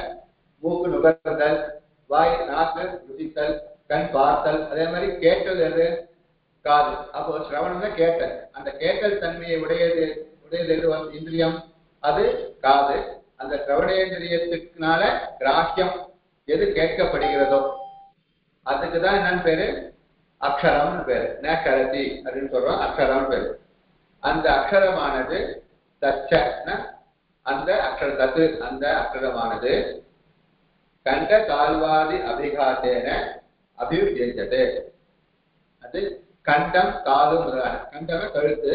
மூக்கு நுகர்தல், வாய் நாக்கு ருசித்தல், கண் பார்த்தல், அதே மாதிரி கேட்டது எது? காது. அப்போ ஸ்ரவணம்னா கேட்டல். அந்த கேட்டல் தன்மையை உடையது எது? இந்திரியம், அது காது. அந்த ஸ்ரவணேந்திரியத்துக்குனால கிராஹ்யம் எது கேட்கப்படுகிறதோ அதுக்குதான் என்னன்னு பேரு? அக்ஷரம்னு பேரு. நேக்கரதி அப்படின்னு சொல்றோம். அக்ஷரம்னு பேரு. அந்த அக்ஷரமானது அந்த அக்ஷர தத்து அந்த அக்ஷரமானது கண்ட தாழ்வாதி அபிகாசேன அபிவியஜ்யதே. அது கண்டம் காது முதலான. கண்டம்னா கழுத்து.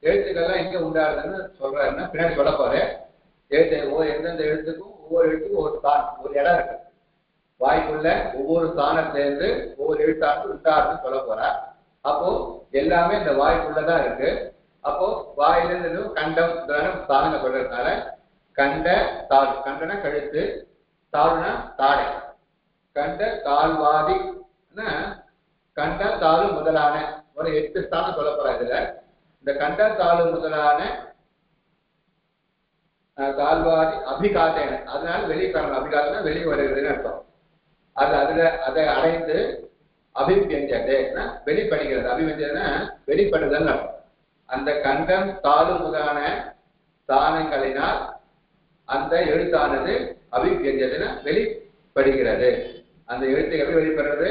எழுத்துக்கள்லாம் எங்க உண்டாடுதுன்னு சொல்றாருன்னா பின்னாடி சொல்ல போறேன். எந்தெந்த எழுத்துக்கும் ஒவ்வொரு எழுத்துக்கும் ஒரு ஸ்தானம், ஒரு இடம் இருக்கு. வாய்க்குள்ள ஒவ்வொரு ஸ்தானத்திலேருந்து ஒவ்வொரு எழுத்தானது உண்டாடுன்னு சொல்ல போறார். அப்போ எல்லாமே இந்த வாய்க்குள்ளதான் இருக்கு. அப்போ வாயிலிருந்து கண்டம் ஸ்தானங்கள் சொல்றதுனால கண்ட தாழ். கண்டனா கழுத்து, தாழ்னா தாடை. கண்ட தாழ்வாதி கண்ட தாழு முதலான ஒரு 8 ஸ்தானம் சொல்ல போறா. இதுல இந்த கண்ட தாழு முதலான தாழ்வாதி அபிகாசேன, அதனால வெளிக்காரணம். அபிகாசனா வெளியே வருகிறதுன்னு அர்த்தம். அதை அடைந்து அபிவியஞ்சதே வெளிப்படுகிறது. அபிவியஞ்சதுன்னா வெளிப்படுதல் அர்த்தம். அந்த கண்டம் தாழு முதலான ஸ்தானங்களினால் அந்த எழுத்தானது அபிவியஞ்சதுன்னா வெளிப்படுகிறது. அந்த எழுத்து எப்படி வெளிப்படுறது?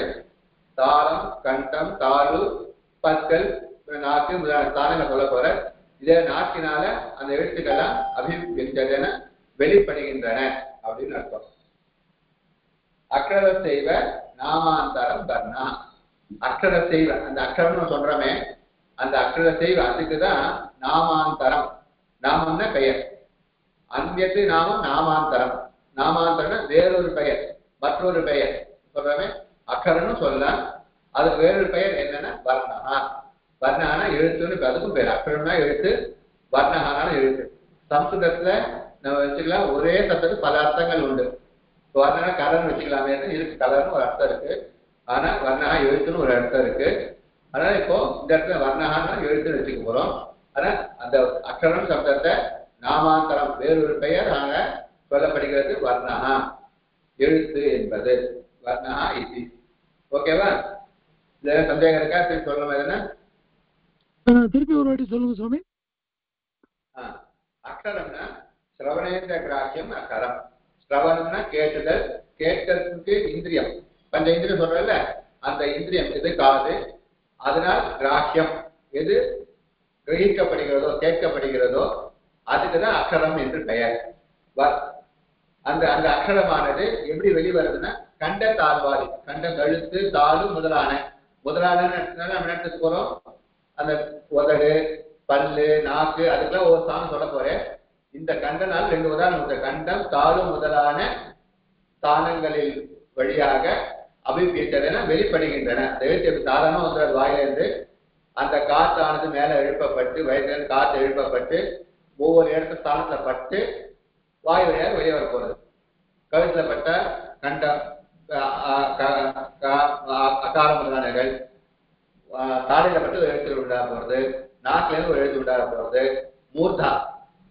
தாளம், கண்டம், தாழு, பற்கள், நாக்கு முதலான ஸ்தானங்கள் சொல்ல போற. இதே நாக்கினால அந்த எழுத்துக்கள்லாம் அபிவியஞ்சதென வெளிப்படுகின்றன அப்படின்னு அர்த்தம். அக்ஷர செய்வ நாமாந்தரம் வர்ணா. அக்ஷர செய்வ அந்த அக்ஷரம்னு சொல்றோமே, அந்த அக்ஷர செய்வ அதுக்குதான் நாமாந்தரம். நாமம்னா பெயர். அந்நியத்து நாமம் நாமாந்தரம். நாமாந்தரம் வேறொரு பெயர், மற்றொரு பெயர் சொல்றோமே. அக்ஷரம்னு சொல்லலாம். அது வேறொரு பெயர் என்னன்னா வர்ணா. வர்ணானா எழுத்துன்னு. அதுக்கும் பேர். அக்ஷரம்னா எழுத்து, வர்ணகான எழுத்து. சம்ஸ்கிருதத்துல நம்ம வச்சுக்கலாம் ஒரே சப்தத்துக்கு பல அர்த்தங்கள் உண்டு. வர்ணனா கலர்னு வச்சுக்கலாமே இருக்கு. கலர்னு ஒரு அர்த்தம் இருக்கு. ஆனா வர்ணகா எழுத்துன்னு ஒரு அர்த்தம் இருக்கு. அதனால இப்போ இந்த இடத்துல வர்ணகான எழுத்துன்னு வச்சுக்க போறோம். ஆனா அந்த அக்ஷரம் சப்தத்தை நாமாந்தரம் வேறொரு பெயர் ஆக சொல்லப்படுகிறது வர்ணகா, எழுத்து என்பது. வர்ணகா இது. ஓகேவா? இதுல சந்தேகம் இருக்கா? திருப்பி சொல்லணும். எதுனா திருப்பி ஒரு வாட்டி சொல்லுங்க சுவாமி. அக்ஷரம்னா ஸ்ரவணேந்திர கிராஹ்யம் அக்ஷரம். ஸ்ரவணம்னா கேட்டுதல், கேட்கறதுக்கு இந்திரியம், பஞ்ச இந்திரியம் சொல்றல, அந்த இந்திரியம் எது காது. அதனால் கிராஹ்யம் எது கிரகிக்கப்படுகிறதோ கேட்கப்படுகிறதோ அதுக்குதான் அக்ஷரம் என்று பெயர். அந்த அந்த அக்ஷரமானது எப்படி வெளிவருதுன்னா கண்ட தாழ்வாதி, கண்ட கழுத்து தாழு முதலான நம்ம நேரத்துக்கு போறோம். அந்த உதடு பல்லு நாக்கு அதுக்கெல்லாம் ஒரு ஸ்தானம் சொல்ல போறேன். இந்த கண்டனால் 2 உதாரணம், கண்டம் தாழு முதலான ஸ்தானங்களில் வழியாக அபிப்பியற்றன வெளிப்படுகின்றன. அந்த எழுத்து சாதாரணமா வந்துடுறது வாயிலிருந்து. அந்த காற்றானது மேல எழுப்பப்பட்டு வயிற்றிலிருந்து காற்று எழுப்பப்பட்டு ஒவ்வொரு இடத்து ஸ்தானத்துல பட்டு வாயு வழியாக வெளியே வர போறது. கழுத்துல பட்ட கண்டம் அகார முதலானகள், தாடையில பட்டு ஒரு எழுத்து உண்டாக போறது, நாக்குல இருந்து ஒரு எழுத்து உண்டாக போறது, மூர்த்தா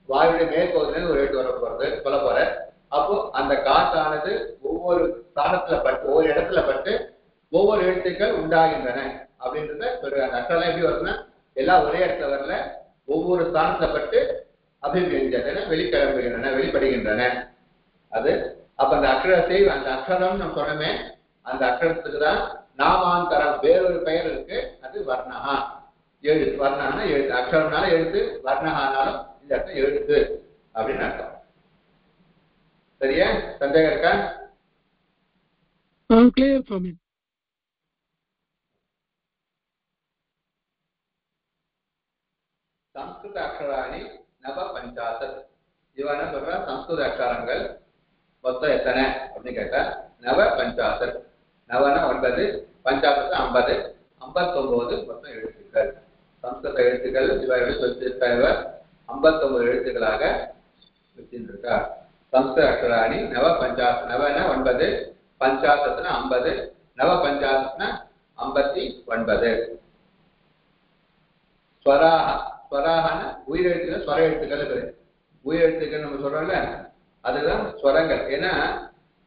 வாயுடைய மேற்பகுதியிலிருந்து ஒரு எழுத்து வர போறது சொல்ல போற. அப்போ அந்த காற்றானது ஒவ்வொரு ஸ்தானத்துல பட்டு ஒவ்வொரு இடத்துல பட்டு ஒவ்வொரு எழுத்துக்கள் உண்டாகின்றன அப்படின்றத சொல்றாங்க. அக்ஷரம் எப்படி வருதுன்னா எல்லாம் ஒரே இடத்துல வரல, ஒவ்வொரு ஸ்தானத்துல பட்டு அபிவியஞ்சன வெளிக்கிளம்புகின்றன வெளிப்படுகின்றன. அது அப்ப அந்த அக்ஷரத்தை அந்த அக்ஷரம் நம்ம சொன்னமே, அந்த அக்ஷரத்துக்கு தான் நாமாந்தரம் வேறொரு பெயர் இருக்கு, அது வர்ணஹா எழுத்து. வர்ணஹானா எழுத்து, அக்ஷரம்னால எழுத்து, வர்ணஹானாலும் இந்த அர்த்தம் எழுத்து அப்படின்னு அர்த்தம். சரியா? சந்தேகம் இருக்கா? Clear for me. சம்ஸ்கிருத அக்ஷராணி நவ பஞ்சாசத். இவன் என்ன சொல்ற, சம்ஸ்கிருத அக்ஷரங்கள் மொத்தம் எத்தனை அப்படின்னு கேட்டா நவ பஞ்சாசத். நவனா 9, பஞ்சாசத்து 50, 59 மொத்தம் எழுத்துக்கள். சம்ஸ்கிருத எழுத்துக்கள் இவர்கள் சொல்லியிருக்க 59 எழுத்துக்களாக வச்சிருக்கார். சம்ஸ்கிருத அக்ஷராணி நவ பஞ்சாசத். நவனா 9, பஞ்சாசத்துனா 50, நவ பஞ்சாசத்துனா 59. ஸ்வராக, ஸ்வராகன உயிரெழுத்துக்கள், ஸ்வர எழுத்துக்கள் இருக்கு. உயிரெழுத்துக்கள் நம்ம சொல்றோம்ல, அதுதான் ஸ்வரங்கள். ஏன்னா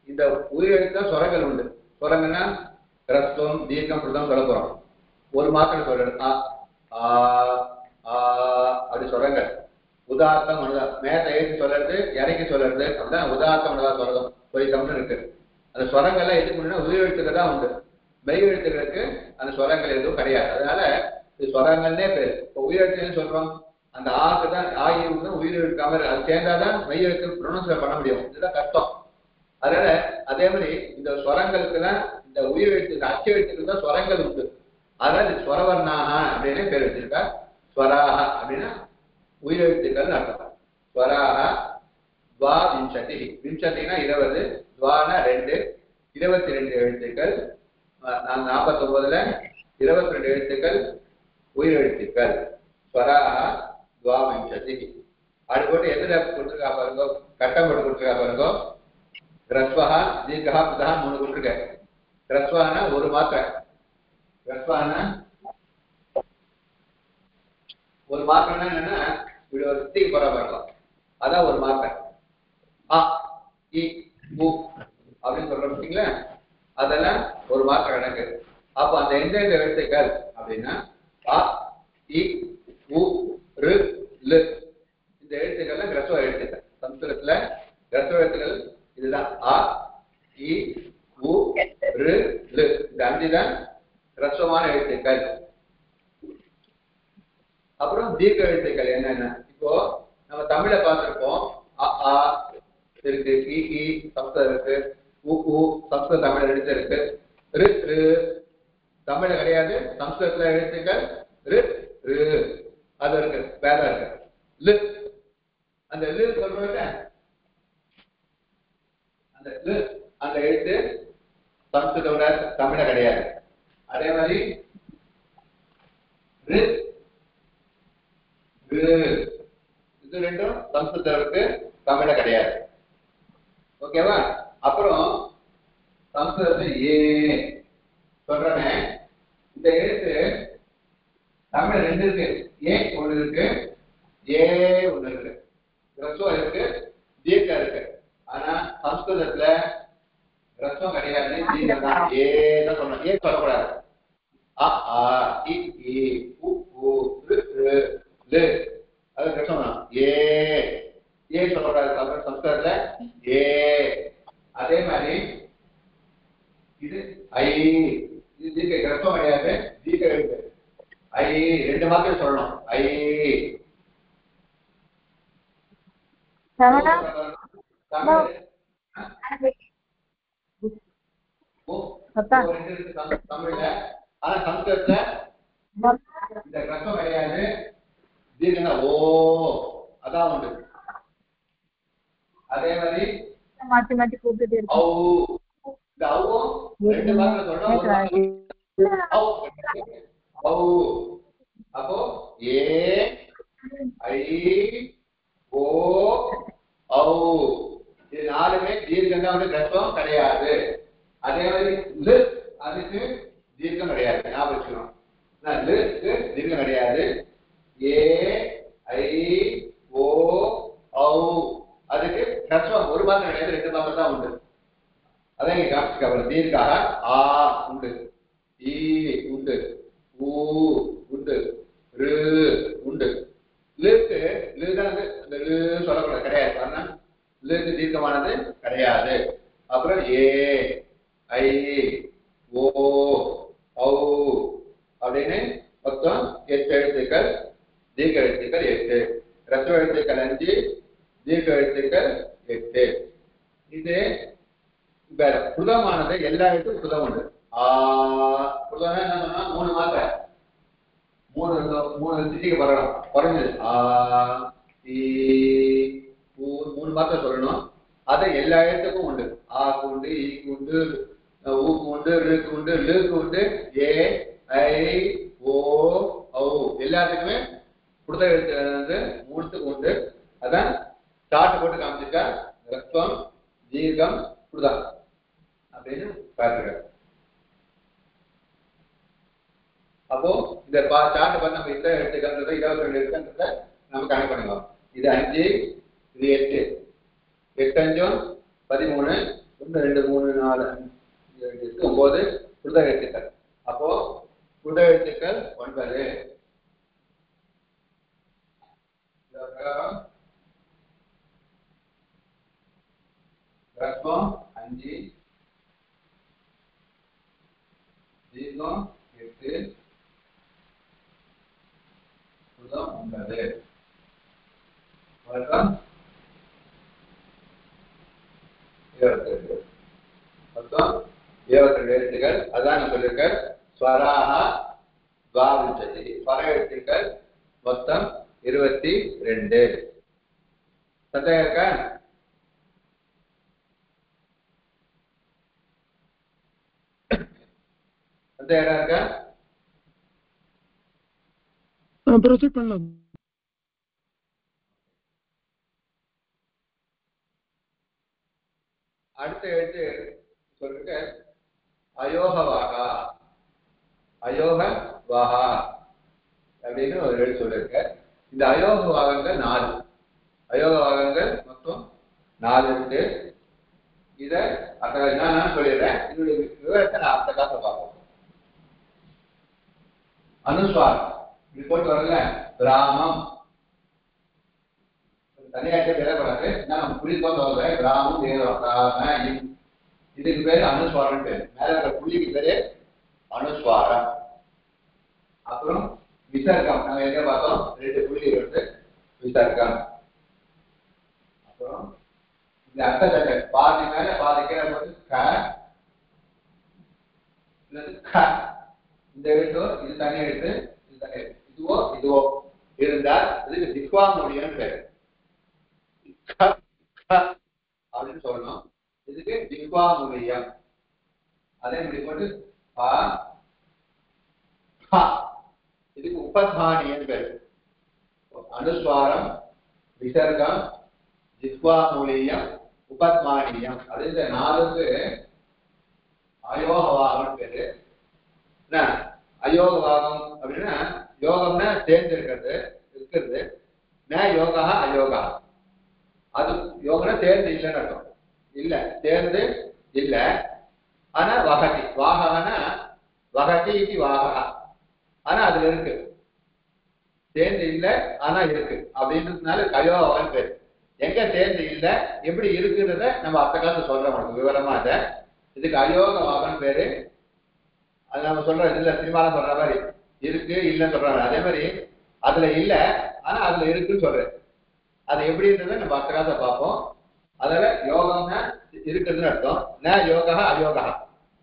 இந்த உயிரெழுத்துல ஸ்வரங்கள் உண்டு. ஸ்வரங்கள்னா ரஸ்வம் தீர்க்கம் சொல்ல போறோம். ஒரு மாத்திரை சொல்றது அப்படி ஸ்வரங்கள். உதார்த்தம் மேல ஏற்றி சொல்றது, இறக்கி சொல்றது, அப்படிதான் உதார்த்தம் சொல்றதும் சொல்லிட்டோம்னு இருக்கு. அந்த ஸ்வரங்கள்லாம் எதுக்கு முன்னா உயிரெழுத்துக்கள் தான் உண்டு. மெய் எழுத்துக்களுக்கு அந்த ஸ்வரங்கள் எதுவும் கிடையாது. அதனால இது ஸ்வரங்கள்னே பேரு. இப்போ உயிரெழுத்துன்னு சொல்றோம், அந்த ஆக்கு தான் ஆயுத உயிரெழுத்து அமர், அது சேர்ந்தாதான் மெய் எழுத்து ப்ரொனன்சியேட் பண்ண முடியும். இதுதான் கஷ்டம். அதனால அதே மாதிரி இந்த ஸ்வரங்களுக்கு தான், இந்த உயிரெழுத்து அச்சு எழுத்துக்கு தான் ஸ்வரங்கள் உண்டு. அதனால இது ஸ்வரவர்ணாக அப்படின்னு பேர் வச்சிருக்கா. ஸ்வராக அப்படின்னா உயிரெழுத்துக்கள் அர்த்தம். ஸ்வராக துவா விம்சதி. விம்சதினா 20, துவானா 2, 22 எழுத்துக்கள். 49ல 22 எழுத்துக்கள் உயிரெழுத்துக்கள். ஸ்வராக துவா விம்சதி. அது போட்டு எதிர கொடுத்துருக்கா பாருங்க, கட்டம் போட்டு கொடுத்துருக்கா பாருங்க. கிரஸ்வஹா தீர்கா புதா 3 கொடுத்துருக்க. கிரஸ்வானா ஒரு மாத்திரை, கிரஸ்வானா ஒரு மாத்திரைன்னா என்னன்னா இப்படி ஒரு தீக்கு போற பார்க்கலாம், அதான் ஒரு மாத்திரை. ஆ இ உ அப்படின்னு சொல்றோம் பார்த்தீங்களா, அதெல்லாம் ஒரு மாத்திரை கணக்கு. அப்ப அந்த எந்தெந்த எழுத்துக்கள் அப்படின்னா ஆ இ உ ரு லு, இந்த எழுத்துக்கள்லாம் கிரஸ்வ எழுத்துக்கள். சம்ஸ்கிருதத்துல கிரஸ்வ எழுத்துக்கள் இதுதான். ஆ இ உ ரு லு, இந்த 5 தான் கிரஸ்வமான எழுத்துக்கள். அப்புறம் தீர்க்க எழுத்துக்கள் என்னென்ன, இப்போ நம்ம தமிழ பார்த்திருப்போம். அ ஆ இருக்கு, இ இ சம்ஸ்கிருதம் இருக்கு, உ உ சம்ஸ்கிருத தமிழ் எழுத்து இருக்கு, ரு ரு தமிழ கிடையாது, சம்ஸ்கிருதத்துல எழுத்துக்கள் ரு ரு அது இருக்கு, வேற இருக்கு. லு, அந்த லு சொல்றோம்ல, அந்த லு அந்த எழுத்து சம்ஸ்கிருதோட தமிழ கிடையாது. அதே மாதிரி ரு இது ரெண்டும் சம்ஸ்கிருதத்துக்கு தமிழ கிடையாது. ஓகேவா? அப்புறம் சம்ஸ்கிருதத்துல ஏ சொல்றேன், இந்த எழுத்து தமிழ் 2 இருக்கு. ஏ ஒண்ணு இருக்கு, ஏ ஒண்ணு இருக்கு, ரஸ்வம் இருக்கு, தீர்க்கம் இருக்கு. ஆனா சம்ஸ்கிருதத்துல ரஸ்வம் கிடையாது, தீர்க்கம் தான். ஏ தான் சொல்லணும், ஏ சொல்லக்கூடாது. அ ஆ இ இ உ உ ரு ரு லு, அது ரஸ்வம். ஏ ஏ சொல்லக்கூடாது சம்ஸ்கிருதத்துல ஏ. அதே மாதிரி இது ஐ, இது தீர்க்க கிரஸ்வம் கிடையாது, தீர்க்க எழுத்து ஐ. 2 வார்த்தை சொல்லணும். ஐ தமிழ்ல. ஆனா சம்ஸ்கிருதத்துல இந்த கிரஸ்வம் கிடையாது, தீர்க்கனா ஓ அதான் உண்டு. அதே மாதிரி மாத்தி மாத்தி கூப்பிட்டு ஔ, இந்த ஔவும் 2 வார்த்தை சொல்லணும். ஔ அப்போ ஏ ஐ ஓ ஔ, இது 4மே தீர்க்கம்னா வந்து கிரஸ்வம் கிடையாது. அதே மாதிரி ல், அதுக்கு தீர்க்கம் கிடையாது, ஞாபகம் வச்சுக்கணும். லுக்கு தீர்க்கம் கிடையாது. ஏ ஐ ஓ ஔ, அதுக்கு கிரஸ்வம் ஒரு மாத்திரம் கிடையாது, 2 மாத்திரம் தான் உண்டு. அதான் இங்க காமிச்சுக்க. தீர்க்காக ஆ உண்டு, ஈ உண்டு, ஊ உண்டு, ரு உண்டு. லுக்கு லு தான் இந்த லு சொல்லக்கூடாது, கிடையாது. அதனால லுக்கு தீர்க்கமானது கிடையாது. அப்புறம் ஏ ஐ ஓ ஔ அப்படின்னு மொத்தம் 8 எழுத்துக்கள், தீர்க்க எழுத்துக்கள் 8, ரஸ்வ எழுத்துக்கள் 5, தீர்க்க எழுத்துக்கள் 8. இது வேற புதமானது எல்லா எழுத்துக்கும் புதம் உண்டு. புதம் என்ன சொன்னா 3 மாத்திரை, 3 சிட்டிக்கு வரலாம், குறைஞ்சது ஆ ஈ ஊ 3 மாத்திரை சொல்லணும். அது எல்லா எழுத்துக்கும் உண்டு. ஆக்கு உண்டு, ஈக்கு உண்டு, ஊக்கு உண்டு, ருக்கு உண்டு, லுக்கு உண்டு, ஏ ஐ ஓ ஔ எல்லாத்துக்குமே புத எழுத்து வந்து 3த்துக்கு உண்டு. அதான் சாட்டு போட்டு காமிச்சிருக்கா, ரஸ்வம் தீர்க்கம் புதம் அப்படின்னு பார்த்துருக்காரு. அப்போ இந்த சார்ட் பார்த்து நம்ம இந்த எடுத்துக்கிறத 22 எடுத்துக்கிறத நம்ம கணக்கு பண்ணிக்கலாம். இது 5, இது 8, 8 5 13, 1 2 3 4 5 7 8 9 புத எழுத்துக்கள். அப்போ புத எழுத்துக்கள் 9. ரஸ்வம் 5, தீர்க்கம் 8, புதம் 9. வழக்கம் 22. மொத்தம் 22 எழுத்துக்கள். அதான் நான் சொல்லியிருக்கேன். ஸ்வராக துவாவிஞ்சதி, ஸ்வர எழுத்துக்கள் மொத்தம் 22. சந்தேகம் இருக்கா? சந்தேகம் இருக்கா? ப்ரொசீட் பண்ணலாம். அடுத்த எழுத்து சொல்லிருக்க அயோகவாகா, அயோகவாகா அப்படின்னு ஒரு எழுத்து சொல்லிருக்க. இந்த அயோக வாகங்கள் 4, அயோக வாகங்கள் மொத்தம் 4 இருக்கு. இத நான் சொல்லிடுறேன், இதனுடைய விவரத்தை நான் அடுத்த காலத்துல பார்ப்போம். அனுஸ்வாரம் இப்படி போட்டு வரல, கிராமம் தனியாட்டு பேரப்படாது, நம்ம புரிந்து சொல்றேன். கிராமம் தேவம், இதுக்கு பேரு அனுஸ்வாரம் பேரு. மேல இருக்கிற புள்ளிக்கு பேரு அனுஸ்வாரம். அப்புறம் விசர்க்கம், நம்ம எங்க பார்த்தோம், 2 புள்ளி இருக்கு, விசர்க்கம். அப்புறம் இந்த அர்த்தத்தை பாதி மேல பாதி கீழே போட்டு இந்த எழுத்தோ இது தனி எழுத்து, இது தனி எழுத்து, இதுவோ இதுவோ இருந்தால் இதுக்கு திக்வா மொழின்னு பேரு, அப்படின்னு சொல்லணும். இதுக்கு திக்வா மொழியம். அதே மாதிரி போட்டு இதுக்கு உபத்மானியன்னு பேரு. அனுஸ்வாரம், விசர்க்கம், ஜித்வா மூலியம், உபத்மானியம். அது இந்த 4க்கு அயோகவாகம் பேரு. என்ன அயோகவாகம் அப்படின்னா, யோகம்னா சேர்ந்து இருக்கிறது, ந யோகா அயோகா. அது யோகம்னா சேர்ந்து இல்லைன்னு அர்த்தம். இல்ல சேர்ந்து இல்ல, ஆனா வகதி, வாகனா வகதி இது வாகா, ஆனா அதுல இருக்கு, சேர்ந்து இல்ல ஆனா இருக்கு அப்படின்றதுனால அயோகவாகம் பேரு. எங்க சேர்ந்து இல்ல எப்படி இருக்குன்றத நம்ம அடுத்த காலத்துல சொல்றோம் உங்களுக்கு விவரமா அதை. இதுக்கு அயோகவாதம் பேரு. அது நம்ம சொல்றோம் இதுல சினிமால சொல்ற மாதிரி இருக்கு இல்லைன்னு சொல்றாங்க. அதே மாதிரி அதுல இல்ல ஆனா அதுல இருக்குன்னு சொல்றேன். அது எப்படின்றத நம்ம அடுத்த காலத்தை பார்ப்போம். அதுல யோகம்னா இருக்குதுன்னு அர்த்தம். ந யோகா அயோகா,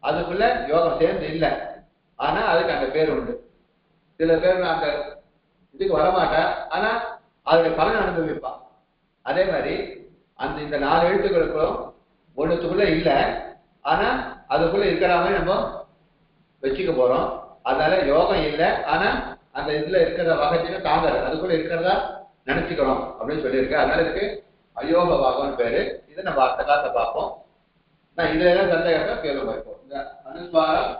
அதுக்குள்ள யோகம் சேர்ந்து இல்லை ஆனா அதுக்கு அந்த பேர் உண்டு. சில பேர் அந்த இதுக்கு வரமாட்டா ஆனா அதோட பலன் அனுபவிப்பான். அதே மாதிரி அந்த இந்த 4 எழுத்துக்களுக்கும் ஒண்ணுத்துக்குள்ள இல்ல ஆனா அதுக்குள்ள இருக்கிற மாதிரி நம்ம வச்சுக்க போறோம். அதனால யோகம் இல்லை ஆனா அந்த இதுல இருக்கிற வகையில தாங்கல் அதுக்குள்ள இருக்கிறதா நினைச்சுக்கிறோம் அப்படின்னு சொல்லியிருக்கு. அதனால இதுக்கு அயோக பாகம்னு பேரு. இதை நம்ம அடுத்த காலத்தை பார்ப்போம். நான் இதுல எல்லாம் சந்தேகம் கேள்வி வைப்போம். இந்த அனுஸ்வாரம்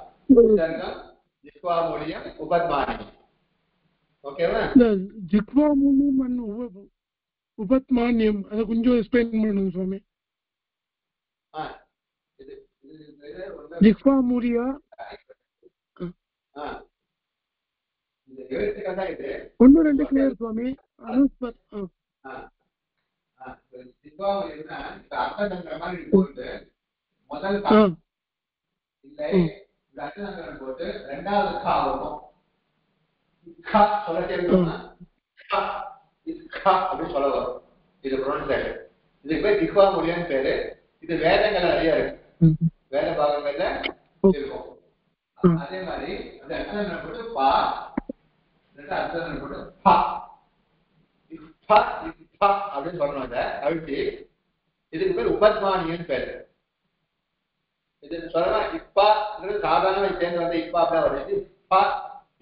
ஜிஹ்வா மூலியம் உபத்மானி. ஓகேவா? இந்த ஜிஹ்வா மூலியம் உபத்மானியம் அதை கொஞ்சம் எக்ஸ்பிளைன் பண்ணுங்க சுவாமி. ஜிஹ்வா மூலியா ஒன்னு 2 கிளியர் சுவாமி. முதல் இல்லை போட்டு ரெண்டாவது அப்படின்னு சொல்ல வரும். இது ப்ரொனன்சியேஷன். இதுக்கு பேர் ஜிஹ்வா மூலியம் பேரு. இது வேதங்கள் நிறைய இருக்கு, வேத பாகங்கள்ல இருக்கும். அதே மாதிரி அந்த அர்த்தம் போட்டு பா, அர்த்தம் போட்டு பா அப்படின்னு சொல்லணும். அதை அழுத்தி இதுக்கு பேர் உபத்மானியன்னு பேரு. இது சொல்லலாம் இப்பாங்கிறது சாதாரண சேர்ந்து வந்து இப்பா அப்படின்னா வருது. இப்பா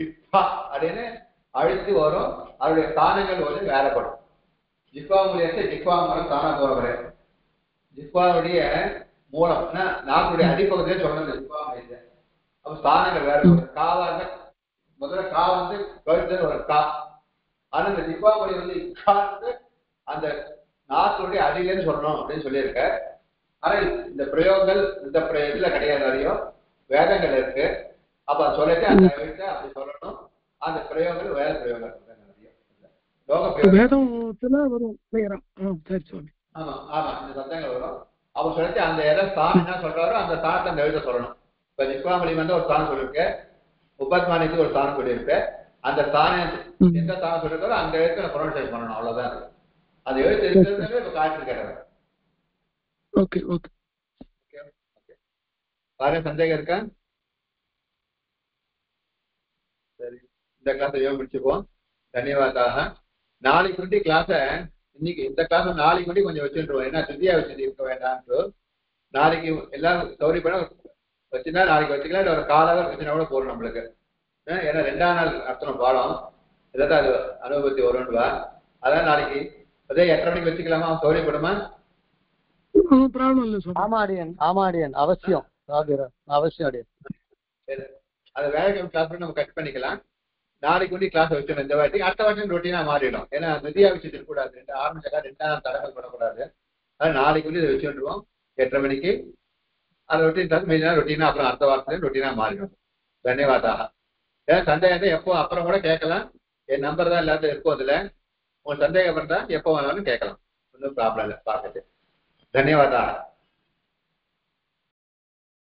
இப்பா அப்படின்னு அழுத்தி வரும். அவருடைய ஸ்தானங்கள் வந்து வேறப்படும். ஜிஹ்வா மூலியத்தை ஜிஹ்வா மூலம் தானா போறவரு. ஜிஹ்வாவுடைய மூலம் நாக்குடைய அடிப்பகுதியே சொல்லணும் ஜிஹ்வா மூலியத்தை. அப்ப ஸ்தானங்கள் வேறப்படும். காவா இருந்தா முதல்ல கா வந்து கழுத்து ஒரு கா. ஆனா இந்த ஜிஹ்வா மொழி வந்து இக்கா வந்து அந்த நாக்குடைய அடியிலேன்னு சொல்லணும் அப்படின்னு சொல்லியிருக்க. ஆனா இந்த பிரயோகங்கள் இந்த இதுல கிடையாது, நிறைய வேதங்கள் இருக்கு. அப்ப அதை சொல்லிட்டு அந்த எழுத்தை அப்படி சொல்லணும். அந்த பிரயோகங்கள் வேத பிரயோகங்கள் ஆமா ஆமா இந்த சத்தங்கள் வரும். அப்ப சொல்லிட்டு அந்த எதை ஸ்தானம் என்ன சொல்றாரோ அந்த ஸ்தானத்தை அந்த எழுத சொல்லணும். இப்ப ஜிஹ்வாமொழி வந்து ஒரு ஸ்தானம் சொல்லியிருக்க, உபத்மானிக்கு ஒரு ஸ்தானம் சொல்லியிருக்க. அந்த ஸ்தானம் எந்த ஸ்தானம் சொல்லியிருக்காரோ அந்த எழுத்து ப்ரொனன்சியேட் பண்ணணும். அவ்வளவுதான். அந்த எழுத்து இருக்கிறது இப்ப காட்டு கேட்டவன். Okay okay okay. வேற சந்தேகம் இருக்கா? சரி, இந்த கிளாஸ் முடிச்சுப்போம். தன்யவாதாக. நாளைக்கு கிளாஸ இன்னைக்கு இந்த கிளாஸ் நாளைக்கு முன்னாடி கொஞ்சம் வச்சுருவோம். ஏன்னா துதியா வச்சு இருக்க வேண்டாம்னு. நாளைக்கு எல்லாரும் சௌரியப்பட வச்சுன்னா நாளைக்கு வச்சுக்கலாம். இல்லை ஒரு காலாக வச்சுனா கூட போறோம் நம்மளுக்கு. ஏன்னா 2ஆம் நாள் அர்த்தம் பாடம் ஏதாவது அது அனுபவத்தி வரும்னுவா. அதான் நாளைக்கு அதே 8:30 மணிக்கு வச்சுக்கலாமா? சௌரியப்படுமா? அவசியம் அவசியம் அடியன். சரி, அது வேலைக்கிழமை கிளாஸ் நம்ம கட் பண்ணிக்கலாம். நாளைக்கு முன்னாடி கிளாஸ் வச்சிடணும். இந்த வாட்டி அடுத்த வாட்டி ரொட்டீனா மாறிடும். ஏன்னா துதியா வச்சுட்டு இருக்கக்கூடாது. ஆரம்பிச்சா 2ஆம் நாள் தடங்கள் பண்ணக்கூடாது. அதான் நாளைக்கு முன்னாடி இதை வச்சுருவோம் 8:30 மணிக்கு. அது ரொட்டீன் கிளாஸ் மீதி ரொட்டீனா அப்புறம் அடுத்த வாரத்துல ரொட்டீனா மாறிடும். தன்யவாதாக. ஏன்னா சந்தேகம் எப்போ அப்புறம் கூட கேட்கலாம். என் நம்பர் தான் எல்லாத்தையும் இருக்கும். அதுல உங்களுக்கு சந்தேகம் இருந்தா எப்போ வேணாலும் கேட்கலாம். ஒன்றும் ப்ராப்ளம் இல்லை. பார்த்துட்டு தன்யவாதாக.